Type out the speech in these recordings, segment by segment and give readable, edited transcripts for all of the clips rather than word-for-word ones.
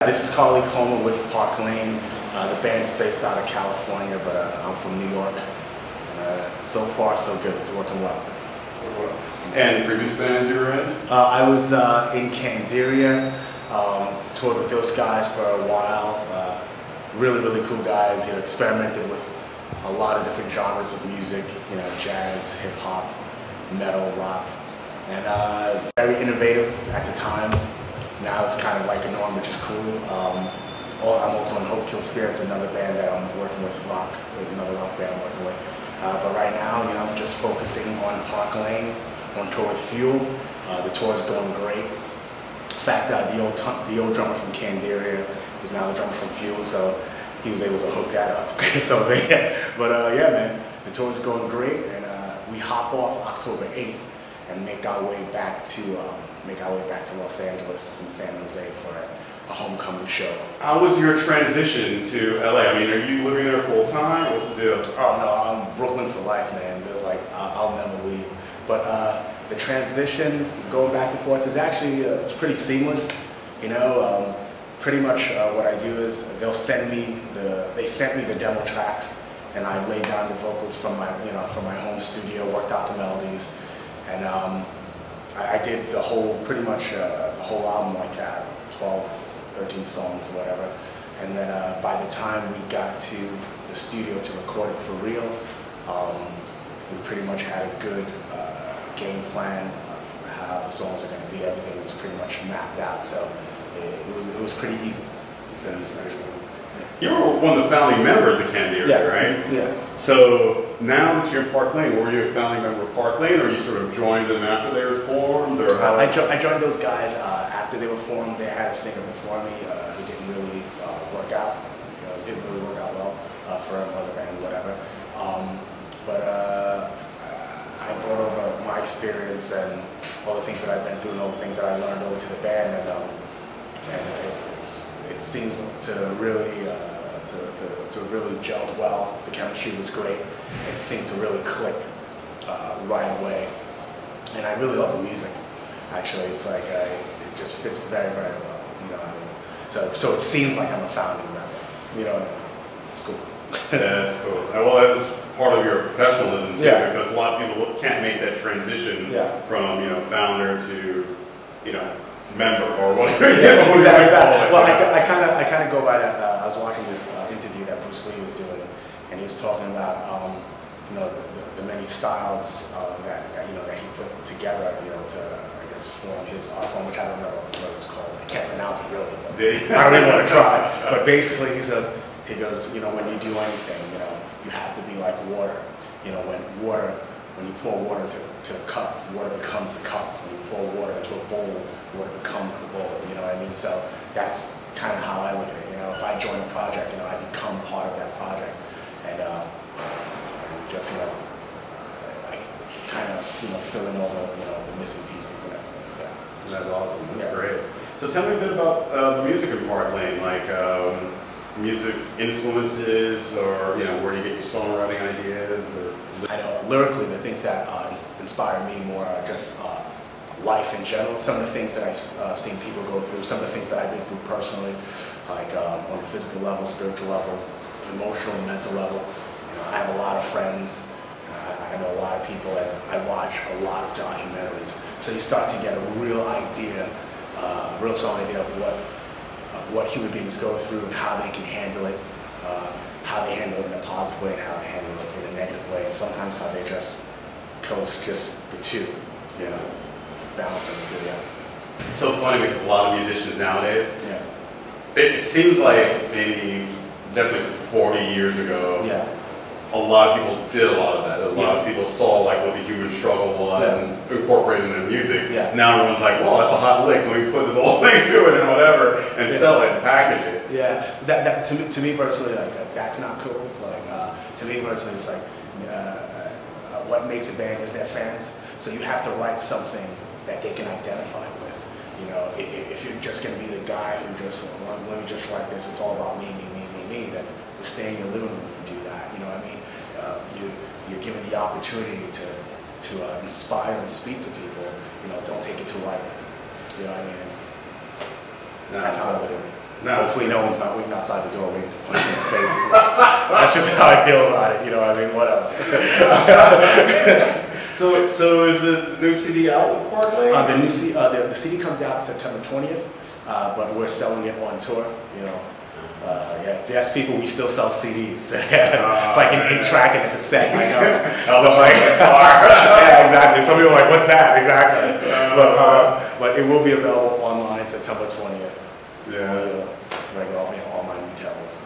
This is Carley Coma with Park Lane. The band's based out of California, but I'm from New York. So far, so good. It's working well. And previous bands you were in? I was in Candiria, toured with those guys for a while. Really, really cool guys. You know, experimented with a lot of different genres of music. You know, jazz, hip hop, metal, rock, and very innovative at the time. Now it's kind of like a norm, which is cool. I'm also in Hope Kill Spirits, another band that I'm working with, another rock band I'm working with. But right now, you know, I'm just focusing on Park Lane, on tour with Fuel. The tour is going great. In fact, the old drummer from Candiria is now the drummer from Fuel, so he was able to hook that up. So, yeah. But yeah, man, the tour is going great, and we hop off October 8th and make our way back to Los Angeles and San Jose for a homecoming show. How was your transition to LA? I mean, are you living there full time? What's the deal? Oh no, I'm Brooklyn for life, man. There's like I'll never leave. But the transition, going back and forth, is actually it's pretty seamless. You know, pretty much what I do is they sent me the demo tracks, and I laid down the vocals from my home studio, worked out the melodies. And I did pretty much the whole album like that, 12, 13 songs or whatever. And then by the time we got to the studio to record it for real, we pretty much had a good game plan of how the songs are going to be. Everything was pretty much mapped out, so it was pretty easy. You were one of the founding members of Candiria, yeah, right? Yeah. So now that you're in Park Lane, were you a founding member of Park Lane, or you sort of joined them after they were formed, or how? I joined those guys after they were formed. They had a singer before me who didn't really work out. Didn't really work out well for another band, whatever. But I brought over my experience and all the things that I've been through and all the things that I learned over to the band, and it seems to really really gelled well. The chemistry was great. It seemed to really click right away, and I really love the music. Actually, it's like it just fits very, very well. You know what I mean? So it seems like I'm a founding member. You know, it's cool. Yeah, that's cool. Well, that was part of your professionalism too, yeah, because a lot of people can't make that transition from founder to member or whatever. Yeah, exactly. Well, I kind of go by that. I was watching this interview that Bruce Lee was doing, and he was talking about the many styles that he put together, to I guess form his art form, which I don't know what it was called. I can't pronounce it really, but I don't even want to try. But basically, he goes, when you do anything, you have to be like water. When you pour water into a cup, water becomes the cup. When you pour water into a bowl, water becomes the bowl. You know what I mean? So that's kind of how I look at it. If I join a project, I become part of that project, and just I kind of fill in all the missing pieces and everything. Yeah. That's awesome. That's great. So tell me a bit about the music in Park Lane, like music influences, or where do you get your songwriting ideas? Or I know lyrically the things that inspire me more are just life in general. Some of the things that I've seen people go through, some of the things that I've been through personally, like on a physical level, spiritual level, emotional, mental level. I have a lot of friends. I know a lot of people, and I watch a lot of documentaries. So you start to get a real idea, real strong idea of what human beings go through and how they can handle it, how they handle it in a positive way and how they handle it in a negative way, and sometimes how they just coast just the two, balancing the two, yeah. It's so funny because a lot of musicians nowadays, it seems like maybe definitely 40 years ago, a lot of people did a lot of that. A lot of people saw like what the human struggle was and incorporated it in music. Now everyone's like, well, that's a hot lick. Let me put the whole thing to it and whatever, and sell it and package it. Yeah, that to me personally, like that's not cool. Like to me personally, it's like what makes a band is their fans. So you have to write something that they can identify with. If you're just going to be the guy who just let me just write this. It's all about me, then just stay in your living room and do that. You know what I mean? You're given the opportunity to inspire and speak to people. Don't take it too lightly. You know what I mean? No, that's how I do it. No. Hopefully no one's not waiting outside the door waiting to punch me in the face. That's just how I feel about it, you know what I mean? Whatever. So is the new CD out with Parkway? The CD comes out September 20th, but we're selling it on tour, you know. Yes, people, we still sell CDs. It's like an 8-track and a cassette, I know. Yeah, exactly. Some people are like, what's that? Exactly. But it will be available online September 20th. Yeah. All my retailers.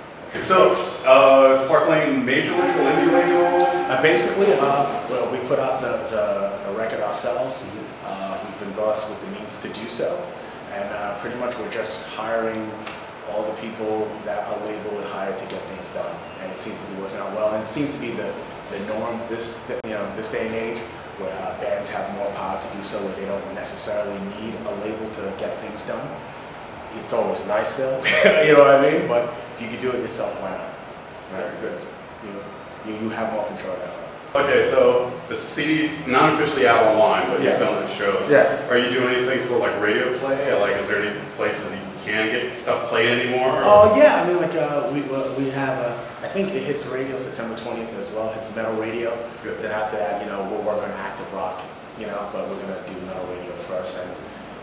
So, is Park Lane major label, indie label? Basically, well, we put out the record ourselves. We've been blessed with the means to do so. And pretty much we're just hiring all the people that a label would hire to get things done, and it seems to be working out well. And it seems to be the norm this day and age, where bands have more power to do so, where they don't necessarily need a label to get things done. It's always nice though, you know what I mean? But if you could do it yourself, why not? Right? You have more control now. Okay, so the CD's not officially out online, but you're selling at shows. Yeah. Are you doing anything for like radio play? Like, is there any places you can't get stuff played anymore? Oh yeah, I mean we have I think it hits radio September 20th as well. It's metal radio. Good. Then after that, we'll work on active rock, but we're gonna do metal radio first. And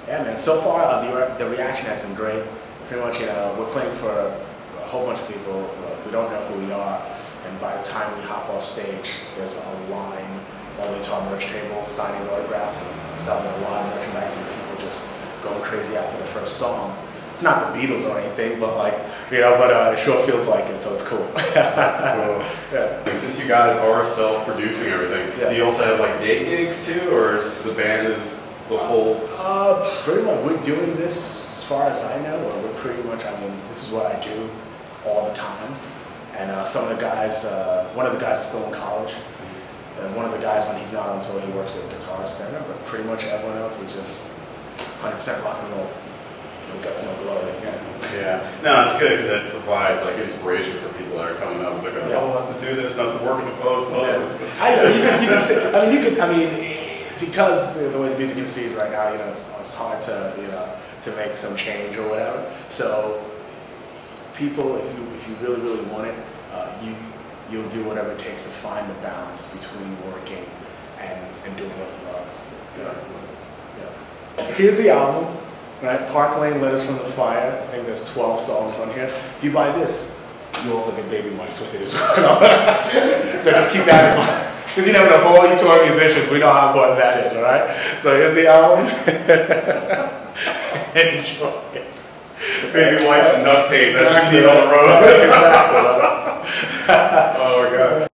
yeah, man, so far the reaction has been great. Pretty much, we're playing for a whole bunch of people who don't know who we are, and by the time we hop off stage, there's a line all the way to our merch table, signing autographs and selling a lot of merchandise, and people just going crazy after the first song. It's not the Beatles or anything, but but it sure feels like it, so it's cool. That's cool. Yeah. Since you guys are self-producing everything, do you also have like day gigs too, or is the band is the whole? Pretty much, we're doing this as far as I know, or we're pretty much. I mean, this is what I do all the time. And some of the guys, one of the guys is still in college, and one of the guys, when he's not on tour, he works at Guitar Center. But pretty much everyone else is just 100% rock and roll. Guts no glory. Yeah. No, it's good because it provides like inspiration for people that are coming up. It's like, I'll have to do this, not to work in the post. Because the way the music industry is right now, it's hard to to make some change or whatever. So people, if you really want it, you'll do whatever it takes to find the balance between working and doing what you love. Here's the album. Right, Park Lane, Letters from the Fire. I think there's 12 songs on here. If you buy this, you also get baby mics with it as well. So just keep that in mind. Because you never know, for all you tour musicians, we know how important that is, all right? So here's the album. Enjoy it. Baby wipes and duct tape, that's what you need on the road. Oh my God.